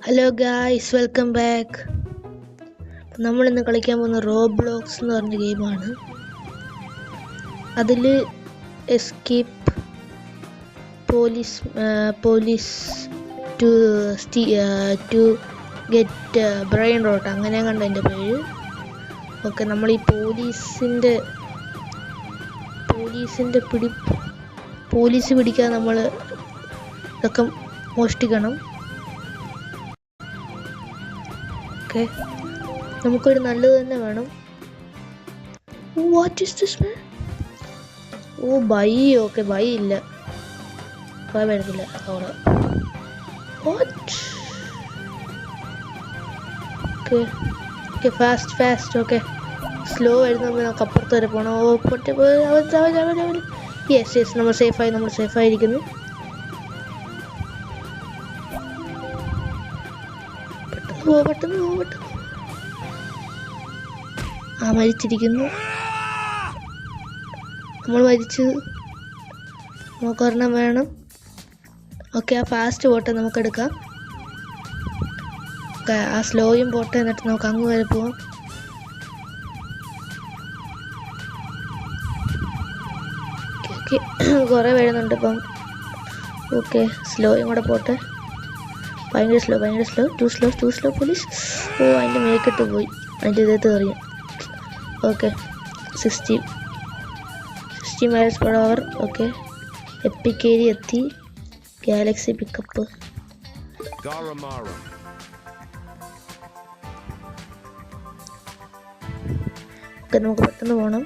Hello guys, welcome back. നമ്മളിന്ന് കളിക്കാൻ പോകുന്ന റോബ്ലോക്സ് എന്ന് പറഞ്ഞ ഗെയിമാണ്. അതിൽ escape, police to get brain rot, അങ്ങനെ കണ്ട എൻ്റെ പേര്. ഓക്കെ, നമ്മൾ ഈ പോലീസ് പിടിക്കാൻ നമ്മൾ ഇതൊക്കെ മോഷ്ടിക്കണം. ഓക്കെ, നമുക്കൊരു നല്ലത് തന്നെ വേണം. What is this man? Oh bye. Okay, bye ഇല്ല, ബൈ വരുന്നില്ല അവിടെ. What? Okay okay, fast. Okay, slow ആയിരുന്നു, നമുക്ക് അപ്പുറത്ത് വരെ പോകണം. ഓ പൊട്ടി, യെസ് നമ്മൾ സേഫായിരിക്കുന്നു. പെട്ടെന്ന് പോ. മരിച്ചിരിക്കുന്നു. നമ്മൾ മരിച്ചു. നമുക്കൊരെണ്ണം വേണം. ഓക്കെ, ആ ഫാസ്റ്റ് പോട്ടെ, നമുക്കെടുക്കാം. ഓക്കെ, ആ സ്ലോയും പോട്ടെ, എന്നിട്ട് നമുക്ക് അങ്ങ് വരെ പോവാം. ഓക്കെ, കുറേ വരുന്നുണ്ട് ഇപ്പം. ഓക്കെ, സ്ലോയും കൂടെ പോട്ടെ. ഭയങ്കര സ്ലോ. Too slow police. ഓ, അതിൻ്റെ മേക്കിട്ട് പോയി, അതിൻ്റെ ഇതേത്ത് അറിയാം. Okay, 60 miles/hour. Okay, epic area എത്തി. Galaxy pickup. ഓക്കെ, നമുക്ക് പെട്ടെന്ന് പോകണം.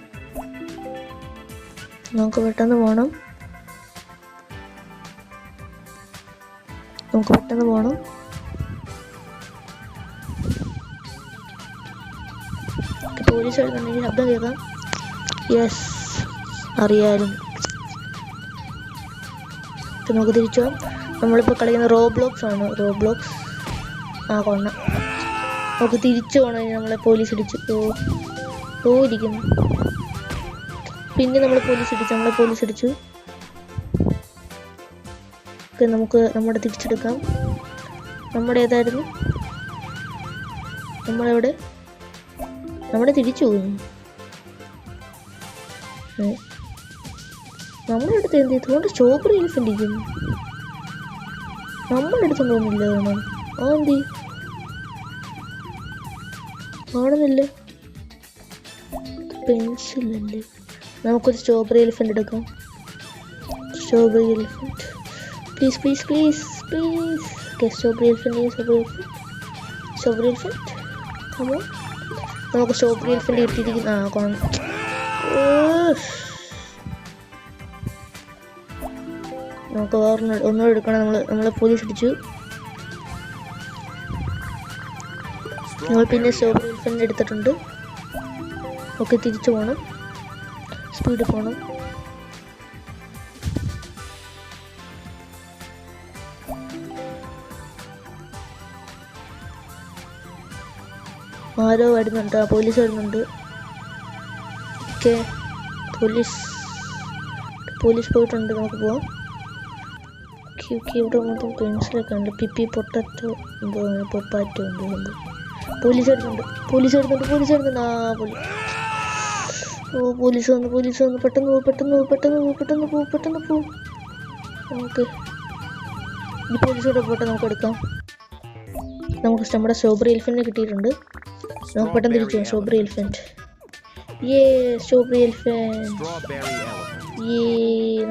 പോലീസ് വരുന്നുണ്ടെങ്കിൽ ശബ്ദം കേൾക്കാം. യെസ്, അറിയാലും. നമുക്ക് തിരിച്ചു പോകാം. നമ്മളിപ്പോൾ കളിക്കുന്ന റോബ്ലോക്സ് ആണ്. കൊള്ളാം. നമുക്ക് തിരിച്ചു പോകണമെങ്കിൽ നമ്മളെ പോലീസ് ഇടിച്ചു ഇരിക്കുന്നു. പിന്നെ നമ്മളെ പോലീസ് ഇടിച്ചു. ഓക്കെ, നമുക്ക് നമ്മുടെ തിരിച്ചെടുക്കാം. നമ്മുടെ ഏതായിരുന്നു? നമ്മുടെ തിരിച്ചു പോകുന്നു. നമ്മുടെ അടുത്ത് എന്ത് ചെയ്തുകൊണ്ട് സ്ട്രോബെറി എലിഫന്റ് ഇരിക്കുന്നു. നമ്മുടെ അടുത്തൊന്നും ഒന്നുമില്ല. എന്തി കാണുന്നില്ല. പെൻസിലല്ലേ? നമുക്കൊരു സ്ട്രോബെറി എലിഫന്റ് എടുക്കാം. Please. Okay, strawberry elephant. Come on, നമുക്ക് സ്ട്രോബെറി എലിഫന്റ് കിട്ടിയിരിക്കുന്നു. നമുക്ക് ഒന്നുകൂടെ എടുക്കണം. നമ്മളെ പോലീസ് ഇടിച്ചു. നമ്മൾ പിന്നെ സ്ട്രോബെറി എലിഫന്റ് എടുത്തിട്ടുണ്ട്. ഓക്കെ, തിരിച്ചു പോകണം. സ്പീഡ് പോകണം. ആരോ വരുന്നുണ്ട്. പോലീസ് വരുന്നുണ്ട്. ഓക്കെ, പോലീസ് പോയിട്ടുണ്ട്. നമുക്ക് പോവാം. ഇവിടെ മൊത്തം പെൻസിലൊക്കെ ഉണ്ട്. പിപ്പി പൊട്ടറ്റോ പൊപ്പാറ്റോ ഉണ്ട്. പോലീസ് വരുന്നുണ്ട്. പോലീസ് വന്നു. പെട്ടെന്ന് പോ. ഓക്കെ, ഈ പോലീസോടെ പോട്ടെ, നമുക്ക് എടുക്കാം. നമുക്ക് നമ്മുടെ സ്ട്രോബെറി എലിഫന്റിനെ കിട്ടിയിട്ടുണ്ട്. നമുക്ക് പെട്ടെന്ന് തിരിച്ചു പോകാം. Strawberry elephant.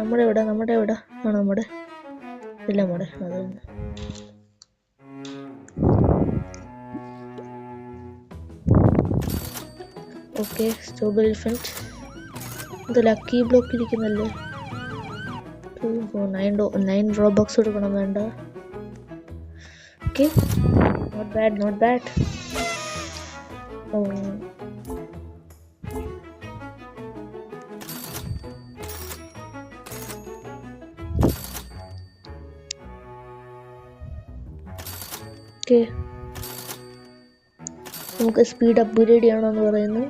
നമ്മുടെ എവിടെ ആണോ? നമ്മുടെ അതൊന്ന്. Okay, strawberry elephant. ഇത് ലക്കി ബ്ലോക്ക് ഇരിക്കുന്നല്ലേ. 9 റോബോക്സ് കൊടുക്കണം. വേണ്ട. Okay, not bad. ഓക്കെ, നമുക്ക് സ്പീഡ് അപ്ഗ്രേഡ് ചെയ്യണമെന്ന് പറയുന്നു.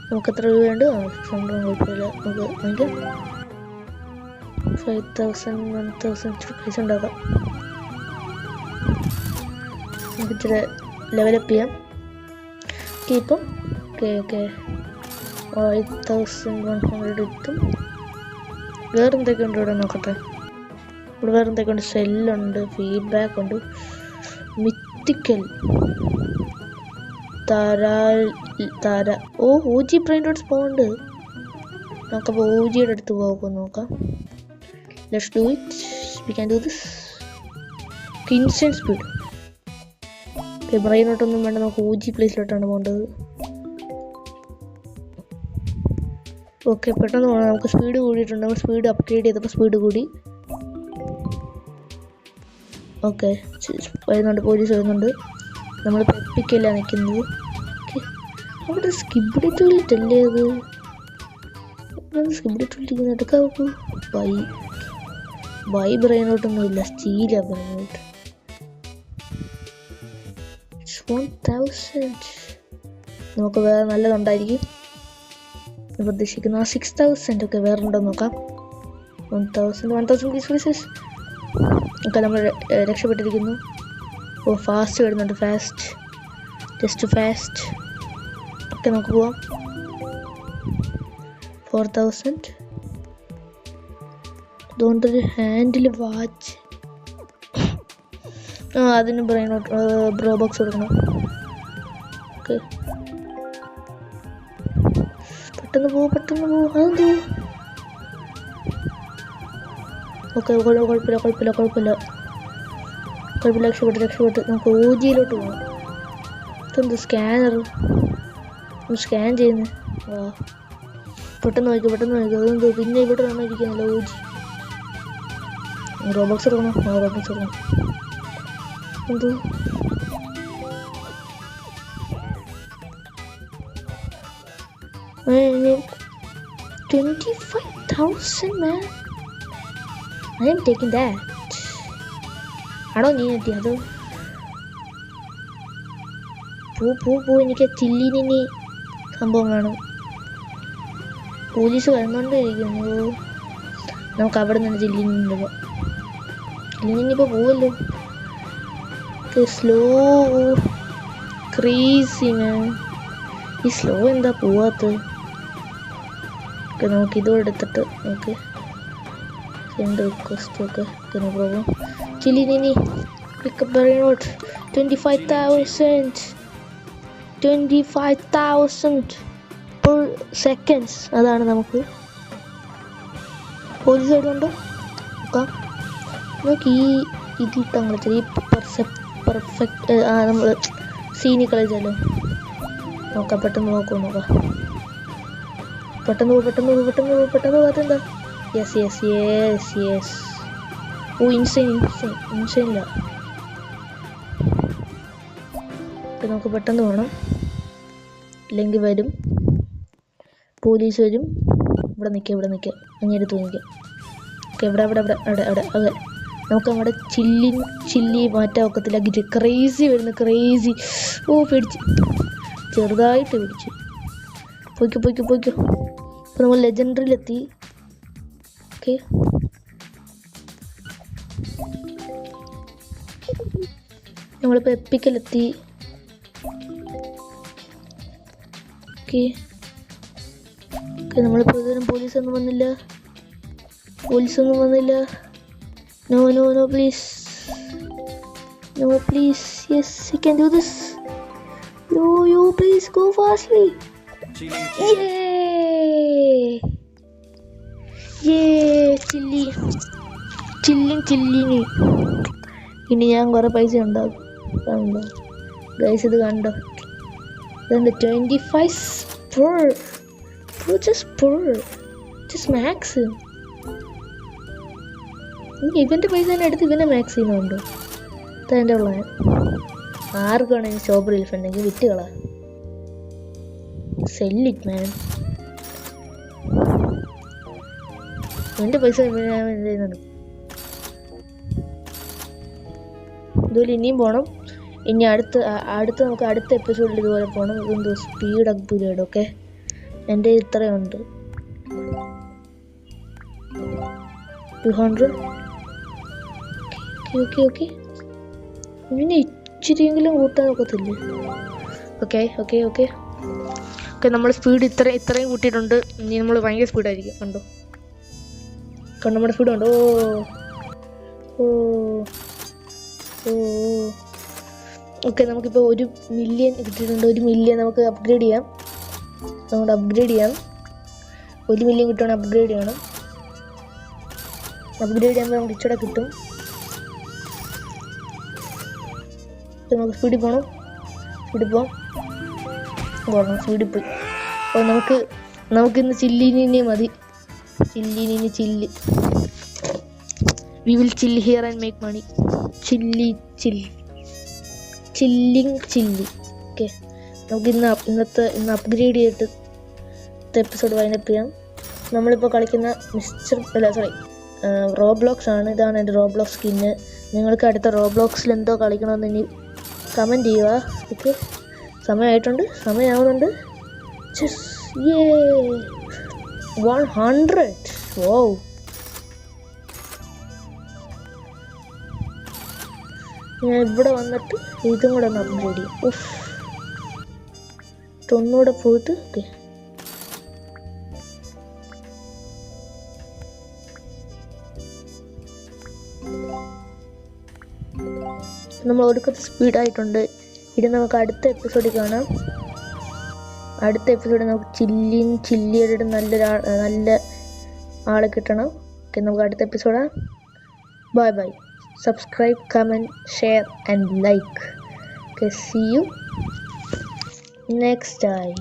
നമുക്ക് എത്ര രൂപയുണ്ട്? 600. കുഴപ്പമില്ല, നമുക്ക് വാങ്ങിക്കാം. 5,000 1,000 പൈസ ഉണ്ടാക്കാം. നമുക്ക് ഇച്ചിരി ലെവലപ്പ് ചെയ്യാം. ഇപ്പം ഓക്കെ 8,100 എത്തും. വേറെ എന്തൊക്കെയുണ്ട് ഇവിടെ നോക്കട്ടെ. ഇവിടെ വേറെ എന്തൊക്കെയുണ്ട്? സെല്ലുണ്ട്, ഫീഡ്ബാക്ക് ഉണ്ട്, മിത്തിക്കൽ താര OG ബ്രെയിൻ ഡോട്ട് സ്പോണ്ട്. നമുക്കപ്പോൾ OGയുടെ അടുത്ത് പോകും നോക്കാം. Let's do it. We can do this. Instant speed. ബ്രെയിനോട്ടൊന്നും വേണ്ട, നമുക്ക് OG പ്ലേസിലോട്ടാണ് പോകേണ്ടത്. ഓക്കെ, പെട്ടെന്ന് പോകണം. നമുക്ക് സ്പീഡ് കൂടിയിട്ടുണ്ട്. നമ്മൾ സ്പീഡ് അപ്ഗ്രേഡ് ചെയ്തപ്പോൾ സ്പീഡ് കൂടി. ഓക്കെ, വരുന്നുണ്ട്, പോലീസ് വരുന്നുണ്ട്. നമ്മൾ പെപ്പിക്കല്ല നിൽക്കുന്നത്. അവിടെ സ്കിബിഡി ടോയ്ലറ്റ് അല്ലേ അത്? സ്കിബിഡി ടോയ്ലറ്റ് എടുക്കാൻ നോക്കൂ. ബൈ ബ്രെയിനോട്ടൊന്നുമില്ല, സ്റ്റീലാ ബ്രെയിനോട്ട്. 1,000. നമുക്ക് വേറെ നല്ലതുണ്ടായിരിക്കും പ്രതീക്ഷിക്കുന്നു. 6,000 ഒക്കെ വേറെ ഉണ്ടോ നോക്കാം. 1,000 പ്ലീസ്. ഒക്കെ നമ്മൾ രക്ഷപ്പെട്ടിരിക്കുന്നു. ഫാസ്റ്റ് വരുന്നുണ്ട്, ജസ്റ്റ് ഫാസ്റ്റ്. ഓക്കെ, നമുക്ക് പോവാം. 4,000. അതുകൊണ്ടൊരു ഹാൻഡിൽ വാച്ച്. അതിന് ബ്രോബോക്സ് കൊടുക്കണം. ഓക്കെ, പെട്ടെന്ന് പോവും. അതെന്തോ? ഓക്കെ, കുഴപ്പമില്ല. രക്ഷപ്പെട്ട് നമുക്ക് OGയിലോട്ട് പോകാം. ഇതെന്ത് സ്കാനർ? സ്കാൻ ചെയ്യുന്നു. പെട്ടെന്ന് നോക്കി. അതെന്തോ? പിന്നെ ഇവിടെ വന്ന് ഇരിക്കുന്നില്ല OG. റോബോക്സ് എടുക്കണം. എന്തോ? $25,000 man. I am taking that. I don't need it. അത് പോ എനിക്ക് ചില്ലിനി സംഭവം വേണം. പോലീസ് വന്നുകൊണ്ടിരിക്കുന്നു. നമുക്ക് അവിടെ നിന്ന് ചില്ലിനിപ്പോൾ പോവല്ലോ. Slow crazy man. ഈ സ്ലോ എന്താ പോവാത്തത്? ഓക്കെ, നമുക്ക് ഇതും എടുത്തിട്ട് നമുക്ക് send request. Okay, no problem. ചില്ലിനി പിക്കപ്പ് ബ്രെയിനോട്ട്. 25,000 per seconds. അതാണ് നമുക്ക്. പോലീസ് ആയതുകൊണ്ട് നോക്കാം. നമുക്ക് ഈ ഇതിട്ട് അങ്ങനെ ഈ പെർഫെക്റ്റ് നമ്മൾ സീനി കളിച്ചല്ലോ. നോക്കാം, പെട്ടെന്ന് നോക്കാം. പെട്ടെന്ന് അതെന്താ? യെസ്. ഓ, ഇൻസൈനില്ല. നമുക്ക് പെട്ടെന്ന് വേണം, ഇല്ലെങ്കിൽ വരും, പോലീസ് വരും. ഇവിടെ നിൽക്കാം അങ്ങനെ തോന്നിക്കാം. ഓക്കെ, ഇവിടെ അതെ. നമുക്ക് നമ്മുടെ ചില്ലി മാറ്റാൻ ഒക്കത്തില്ല. ക്രേസി വരുന്നു, ക്രേസി. ഓ, പേടിച്ച്, ചെറുതായിട്ട് പിടിച്ചു. പോയിക്കോ. ഇപ്പം നമ്മൾ ലെജൻഡറിയിലെത്തി. ഓക്കെ, നമ്മളിപ്പോൾ എപ്പിക്കലെത്തി. ഓക്കെ, നമ്മളിപ്പോൾ ഇതുവരെ പോലീസൊന്നും വന്നില്ല. No, please. No, please. Yes, you can do this. You please go fastly. Yay, ചില്ലിനി. ഇനി ഞാൻ കുറെ പൈസ ഉണ്ടാകും. കണ്ടോ ഗൈസ്, ഇത് കണ്ടോ? ഇതുണ്ട് 25 per. Just max. ഇവൻ്റെ പൈസ തന്നെ എടുത്ത് ഇവനെ മാക്സ് ചെയ്യുന്നുണ്ട്. ഇതെൻ്റെ പ്ലാൻ. ആർക്കാണെങ്കിൽ സ്റ്റോബർ എലിഫൻ്റെങ്കിൽ വിറ്റുകളാ. സെല്ലിറ്റ് മാൻ. എൻ്റെ പൈസ ഞാൻ എന്ത് ചെയ്യുന്നുണ്ട്? ഇതുപോലെ ഇനിയും പോകണം. ഇനി അടുത്ത നമുക്ക് അടുത്ത എപ്പിസോഡിൽ ഇതുപോലെ പോകണം. ഇതെന്തോ സ്പീഡ് അപ്ഗ്രേഡ്. ഓക്കെ, എൻ്റെ ഇത്രയുണ്ട്. 200. ഓക്കെ ഇനി ഇച്ചിരിയെങ്കിലും കൂട്ടാൻ നോക്കത്തില്ലേ? ഓക്കെ നമ്മൾ സ്പീഡ് ഇത്രയും കൂട്ടിയിട്ടുണ്ട്. ഇനി നമ്മൾ ഭയങ്കര സ്പീഡായിരിക്കും. കണ്ടോ നമ്മുടെ സ്പീഡ് കണ്ടോ. ഓക്കെ നമുക്കിപ്പോൾ 1 മില്യൺ കിട്ടിയിട്ടുണ്ട്. 1 മില്യൺ നമുക്ക് അപ്ഗ്രേഡ് ചെയ്യാം. 1 മില്യൺ കിട്ടുകയാണെങ്കിൽ അപ്ഗ്രേഡ് ചെയ്യണം. അപ്ഗ്രേഡ് ചെയ്യുമ്പോൾ നമുക്ക് ഇച്ചിടെ കിട്ടും. നമുക്ക് സ്പീഡിൽ പോകണം. സ്പീഡിൽ പോയി. അപ്പോൾ നമുക്കിന്ന് ചില്ലിനെ മതി. ചില്ല്. We will chill here and make money. Chilling chilli. Okay നമുക്ക് ഇന്ന് അപ്ഗ്രേഡ് ചെയ്തിട്ട് എപ്പിസോഡ് വൈൻഡപ്പ് ചെയ്യാം. നമ്മളിപ്പോൾ കളിക്കുന്ന റോബ്ലോക്സ് ആണ്. ഇതാണ് എൻ്റെ റോബ്ലോക്സ് സ്കിന്ന്. നിങ്ങൾക്ക് അടുത്ത റോബ്ലോക്സിൽ എന്തോ കളിക്കണമെന്ന് ഇനി കമൻറ്റ് ചെയ്യുക. ഓക്കെ സമയമാവുന്നുണ്ട്. 100. വൗ ഞാൻ ഇവിടെ വന്നിട്ട് ഇതും കൂടെ ഒന്ന് അപ്ഗ്രേഡ് ചെയ്യും. ഒന്നുകൂടെ പോയിട്ട് ഓക്കെ നമ്മൾ ഒടുക്കത്തെ സ്പീഡായിട്ടുണ്ട്. ഇത് നമുക്ക് അടുത്ത എപ്പിസോഡിൽ കാണാം. അടുത്ത എപ്പിസോഡിൽ നമുക്ക് ചില്ലിയുടെ നല്ല ആളെ കിട്ടണം. ഓക്കെ നമുക്ക് അടുത്ത എപ്പിസോഡാണ്. By. Subscribe, comment, share and like. Okay, see you next time.